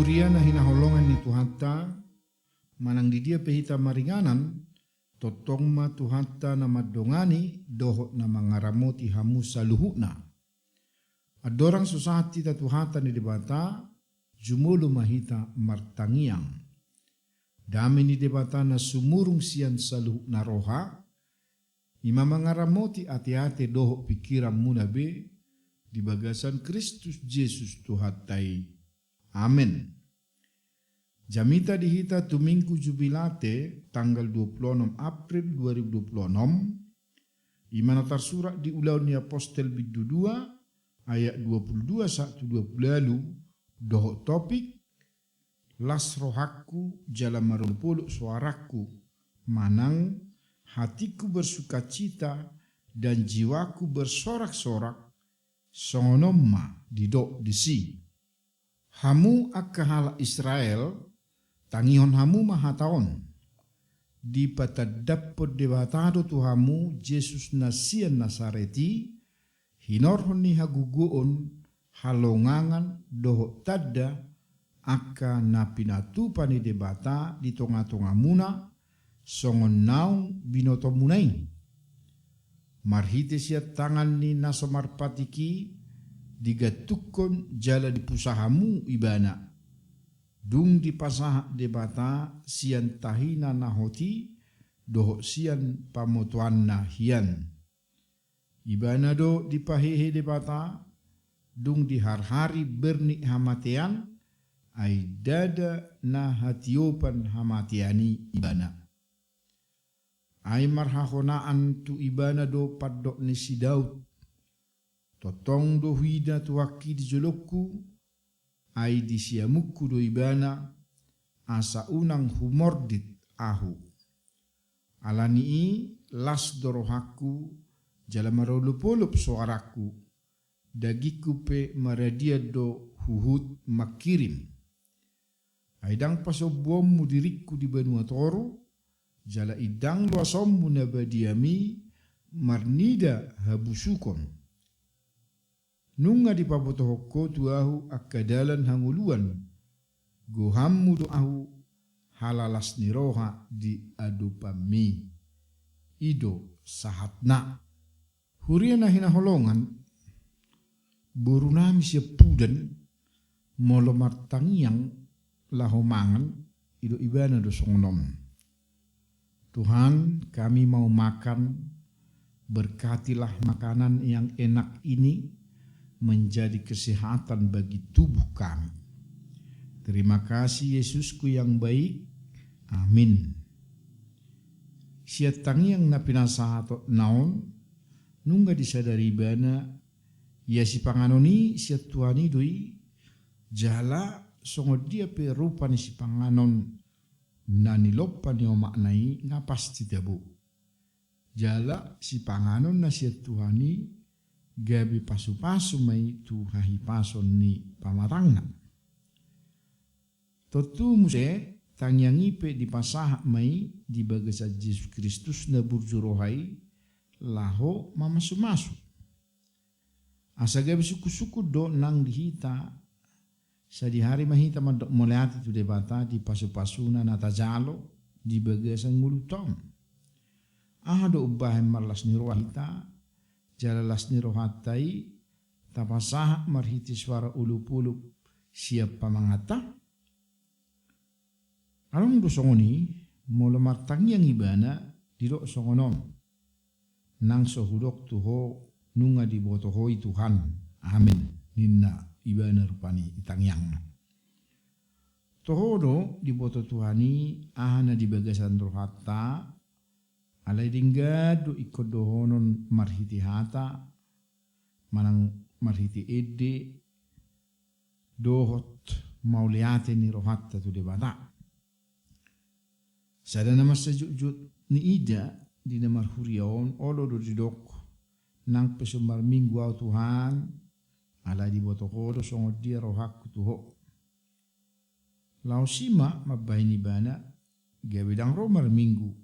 Huria na hinaholongan ni Tuhanta, manang di dia pehita maringanan, totong ma Tuhanta na madongani, dohot na mangaramoti hamu sa luhuna. Adorang susahati ta Tuhanta ni debata, jumulu mahita martangiang. Dami ni debata na sumurung siyan sa luhuna roha, ima mangaramoti ati-ati dohot pikiran munabe, di bagasan Kristus Yesus Tuhatai. Amin. Jamita dihita tuminggu jubilate tanggal 26 April 2026. Imana tersurat di ulau ni Apostel Bidu 2 ayat 22 1 20 doh topik las rohaku jalan marupuluk suaraku manang hatiku bersukacita dan jiwaku bersorak-sorak songonomma didok disi. Hamu akka hala Israel, tangihon hamu mahataon. Di patadapod debatado tu hamu, Jesus nasian Nasareti, hinorhon ni haguguon, halongangan doho tadda, akka napinatupa ni debata di tonga-tonga muna, songon naung binoto munay. Marhite siya tangan ni nasomarpatiki, digatukon jala di pusahamu ibana. Dung di pasah debata sian tahina nahoti doho sian pamotuan nahian. Ibana do di pahehe debata dung di har-hari bernik hamatean ay dada na hatiopan hamatiani ibana. Ay marhahonaan tu ibana do padok ni si Daud. Totong do huida tuwaki di jolokku, ay di siamuku do ibana, asa unang humordit ahu. Alani i las dorohaku, jalamarolupolup suaraku, dagiku pe maradia do huhut makirim. Aidang pasobommu diriku di benua toro, jala idang luasommu nabadiami, marnida habusukon. Nunga di pabotohoko tuahu akadalan hanguluan, gohammu doahu halalas niroha di adupami, ido sahatna. Huria na hinaholongan, borunami siya pudan, molomartangiang lahomangan, ido ibana do songonom. Tuhan, kami mau makan, berkatilah makanan yang enak ini, menjadi kesehatan bagi tubuh kami. Terima kasih Yesusku yang baik. Amin. Siatangi yang napinasa atau naon, nungga disadari bana, ya si panganoni siat tuani doi, jala songo dia pe rupa ni si panganon, nani lopa ni omaknai ngapasti tabu. Jala si panganon na siat tuani, gabi pasu-pasu mai tu hahi pason ni pamaranga. Totu muse tangiangi pe di pasah mai di bagasa Yesus Kristus na burjurohai laho mamasu-masu. Asa gabi suku-suku do nang dihita sa di hari mahita mandok moleati tu debata di pasu-pasuna natajalo di bagasa ngulutom. Do ubahe malas ni rohita jalalas ni rohatai tapasah marhiti suara ulup-ulup siap pamangata. Along do songoni molo martangi yang ibana didok songonom nang sohudok tuho nunga di botohoi Tuhan. Amin. Ninna ibana rupani itangyang. Tohodo di boto Tuhani ahana di bagasan rohata alai dinggado ikut dohonon marhiti hata, manang marhiti ede, dohot mauliate ni rohatta tu debata. Sada nama sejujut ni ida di namar huriaon olo do didok nang pesumbar minggu au Tuhan, alai di botokodo songo dia rohakku tuho. Lau sima mabaini bana gabidang romar minggu,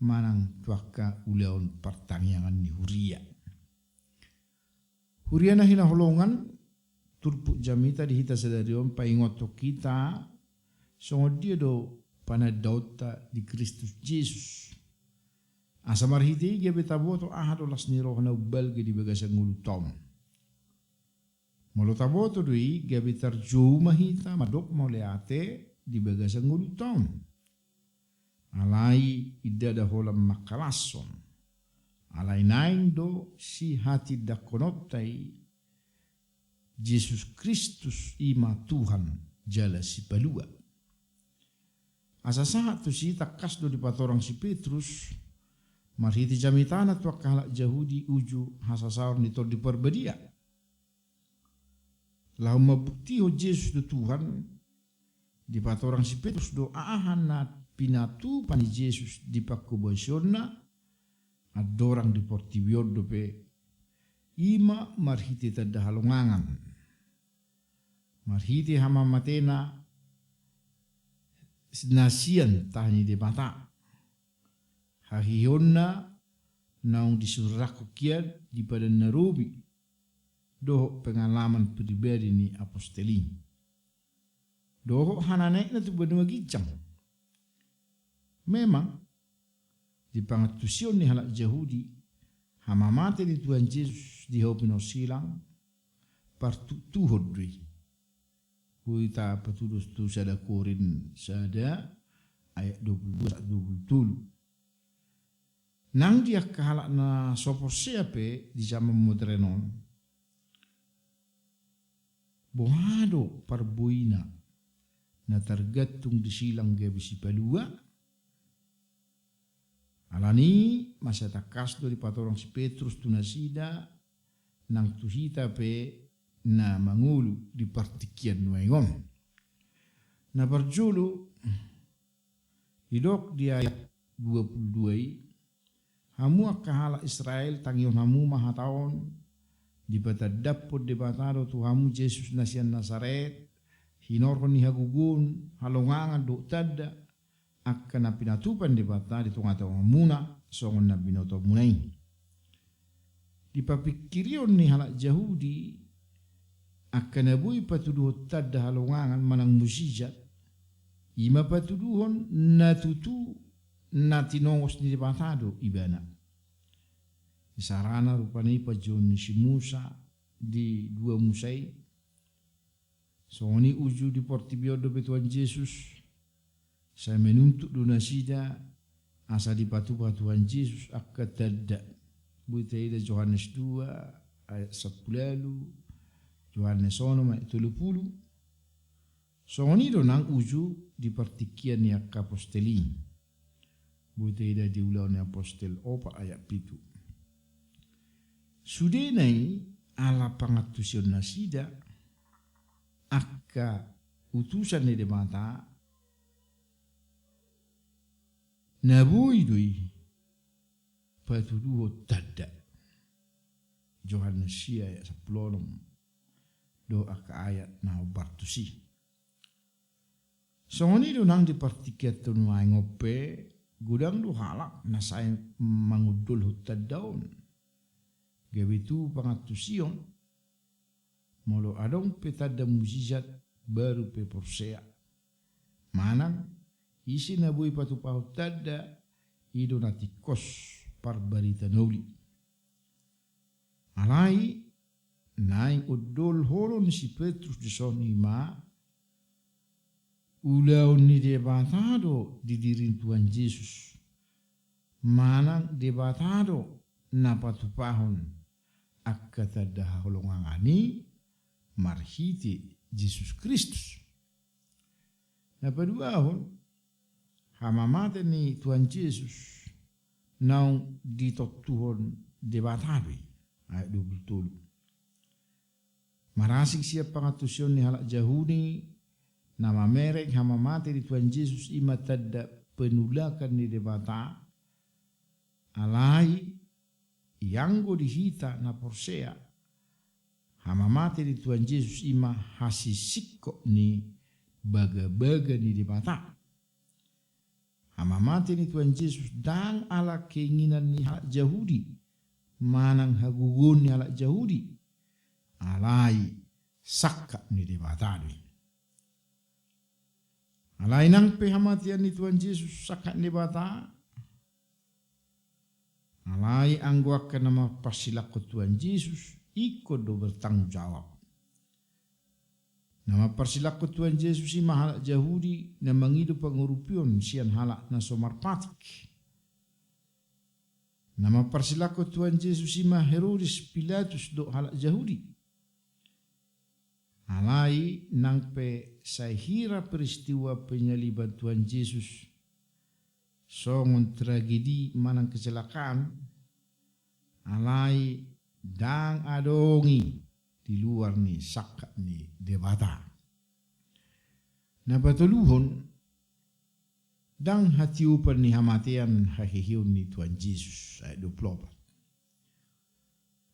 manang tuaka uleon pertaniangan ni Huria. Huria na hinaholongan turpuk jamita di hita sadarion paingoto kita songo dia do panadauta di Kristus Yesus. Asa marhiti ge betaboto ahado lasni roh na balge di bagasang ngulutom. Molo taboto dui ge betarju mahita madok moleate di bagasang ngulutom. Alai idada holam makalason. Alai naing do si hati dakonotai Yesus Kristus ima Tuhan jala si palua. Asa sahat tu si takas do di patorang si Petrus marhiti jamitana tu akala Yahudi uju hasasaur ni tor di perbedia. Lau mabukti ho Yesus do Tuhan di patorang si Petrus do aahan na pinatu pani Yesus di pakubasionna adorang di portibiodo pe ima marhiti tada halongangan marhiti hama matena nasian tahni de mata hahihonna naung disurako kiat di pada Nairobi doh pengalaman pribadi ni apostoli doh hananek na tu benua gicang memang di pangatusion ni halak Yahudi hama mate di Tuhan Yesus di hopino silang partutuhod dui buita patudus tu sada Korin sada ayat 22 nang dia kahalak na sopo siape di zaman modernon bohado parbuina na tergantung di silang gabisi palua alani masa takas do di patorang si Petrus tu nasida nang tuhita pe na mangulu di partikian nuengon. Na berjulu hidok di ayat 22 hamu akahala Israel tangion hamu mahataon di bata dapod di batado tu hamu Yesus nasian Nazaret hinorhon ni hagugun halongangan do tada akan na pinatupan di bata di tungata muna songon na binoto munai. Di papikirion ni halak Yahudi akan nabui patuduh tada halongangan manang musijat ima patuduhon natutu natinongos ni batado ibana. Sarana rupani pajon si Musa di dua Musai soni uju di portibiodo betuan Yesus saya menuntut donasida asa di patu-patuan Yesus akan tada buitaida Yohanes 2 ayat 10 Yohanes 1 ayat 30 soni donang uju di partikian ni aposteli buitaida di ulang apostel opa ayat 7 sudenai ala pangatusion nasida akka utusan ni demata nabui dui patuduho tada Yohanes sia ayat 10 do aka ayat na bartusi soni do nang di partikiat tu nuai ngope gudang do halak na saya mangudul hutan daun gawitu pangatusion molo adong petada mujizat baru pe porsea manang isi nabui patu paut tada ido natikos parbarita noli alai naing udol holon si Petrus di soni ma ulau ni debatado di diri Tuhan Yesus manang debatado na patu pahon akatada holongangani marhiti Yesus Kristus na paduahon hamamate ni Tuhan Yesus naung ditotuhon debatabe ayat 27 marasik siap pangatusion ni halak Yahudi nama merek hamamate ni Tuhan Yesus ima tada penulakan ni debata alai ianggo dihita na porsea hamamate ni Tuhan Yesus ima hasisiko ni baga-baga ni debata hamamate ni Tuhan Yesus dang ala keinginan ni halak Yahudi manang hagugun ni halak Yahudi alai sakka ni debata ni. Alainang pehamatian ni Tuhan Yesus sakka ni debata. Alai angguakan nama pasilako Tuhan Yesus ikut do bertanggung jawab. Nama persilako Tuhan Yesus ima halak Yahudi na mangido pangurupion sian halak na somarpatik. Nama persilako Tuhan Yesus ima Herodes Pilatus do halak Yahudi. Alai nangpe sahira peristiwa penyaliban Tuhan Yesus songon tragedi manang kecelakaan. Alai dang adongi di luar ni sakka ni debata. Na batuluhon dang hatiupan ni hamatian hahihiun ni Tuhan Yesus ayat 24.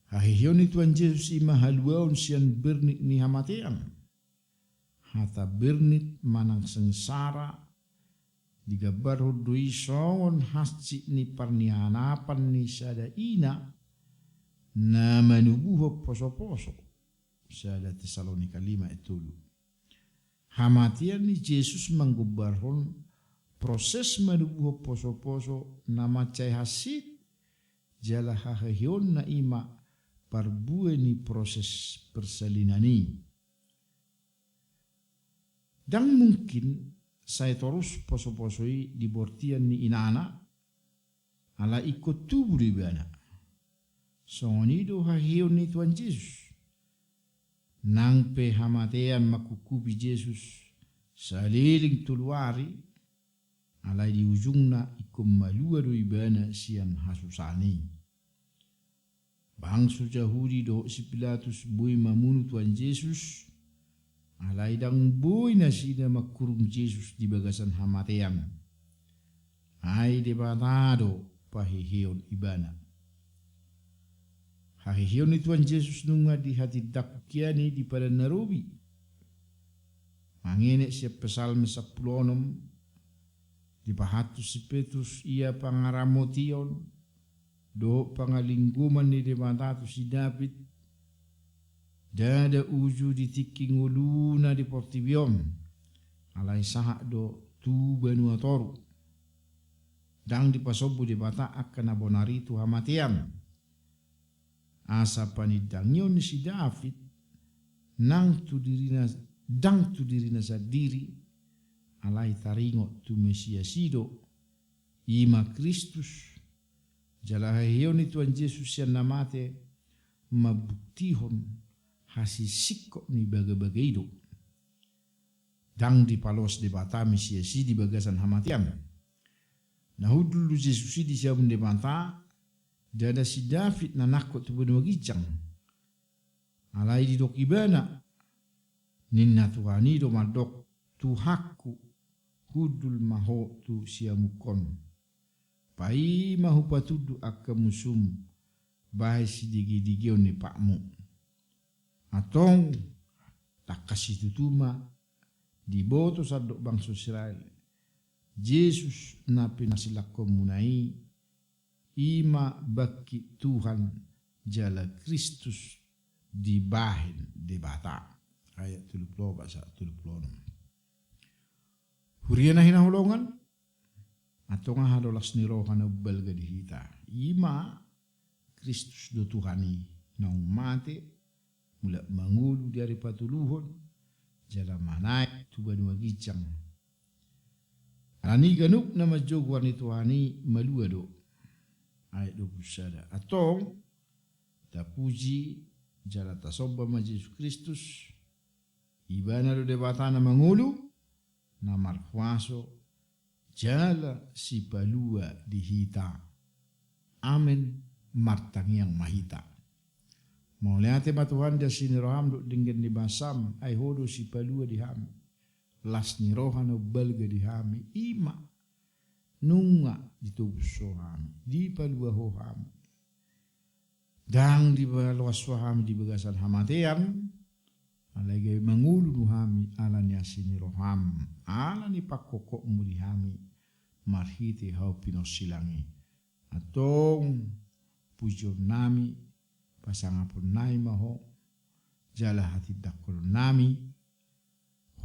Hahihiun ni Tuhan Yesus ima haluaun sian bernit ni hamatian. Hata bernit manang sengsara digabar hudui songon hasci ni parnihanapan ni sada ina na manubuho poso-poso. Sada Tesalonika 5 itu. Hamatian ni Yesus manggubarhon proses manubuho poso-poso nama cai hasit jala hahahion na ima parbue ni proses persalinani. Dan mungkin saya terus poso-posoi di bortian ni inana ala ikut tubuh di bana. Sonido hahion ni Tuhan Yesus. Nang pe hamatean makukubi Yesus saliling tuluari alai di ujungna ikum malua do ibana sian hasusani. Bangsu Yahudi do si Pilatus bui mamunu Tuhan Yesus alai dang bui nasida makurung Yesus di bagasan hamatean. Ai debatado pahihion ibana. Hahihion ni Tuhan Yesus nunga di hati dakukiani di pada narobi. Mangene siap pesalme 10 di pahatu si Petrus ia pangaramotion do pangalingguman ni debatatu si David. Dada uju di tiking uluna di portibion alai sahak do tu banua toru. Dang di pasobu debata akan abonari tu hamatian. Asa panidangyon si David nang tu dirina sadiri alai taringo tu Mesiasido ima Kristus jalahayon ni Tuhan Yesus yang namate mabuktihon hasisikko ni baga-bagaido dang di palos debata Mesiasi di bagasan hamatian nahudulu Yesus di siabun debata. Dada si David na nakot tu benua gijang. Alai di dok ibana. Ninna tuhani do madok tu hakku. Hudul maho tu siamukon. Pai mahu patudu akka musum. Bahai si digi-digion ni pakmu. Atong tak kasih tutuma. Di boto sadok bangsa Israel. Yesus na pinasilakom munai. Ima baki Tuhan jala Kristus dibahin debata. Ayat 30 bahasa 36. Huriana hina holongan atau ngahadolas ni rohana balga dihita. Ima Kristus do Tuhani nang mate mula mangulu dari patuluhon jala manai tubanua gijang. Alani ganuk nama jogwar ni Tuhani malua do. Ayat 21 atau tapuji jala tasoba ma Yesus Kristus ibana do debatana mangulu na marfuaso jala si palua dihita amen martangiang mahita mauliate matuhan dia sini roham do dengan di basam ai hodo si palua dihami las ni rohano balga dihami ima nunga ditubuh soham di palua hoham dang di baluas soham di bagasan hamatean alage mangulu duhami alanya sini roham alani pakokok mudihami marhiti hau pinosilangi atong pujon nami pasangapun nai maho jala hati dakol nami,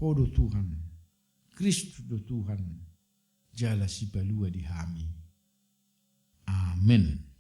hodo Tuhan, Kristus do Tuhan, jala si balua di hami. Amen.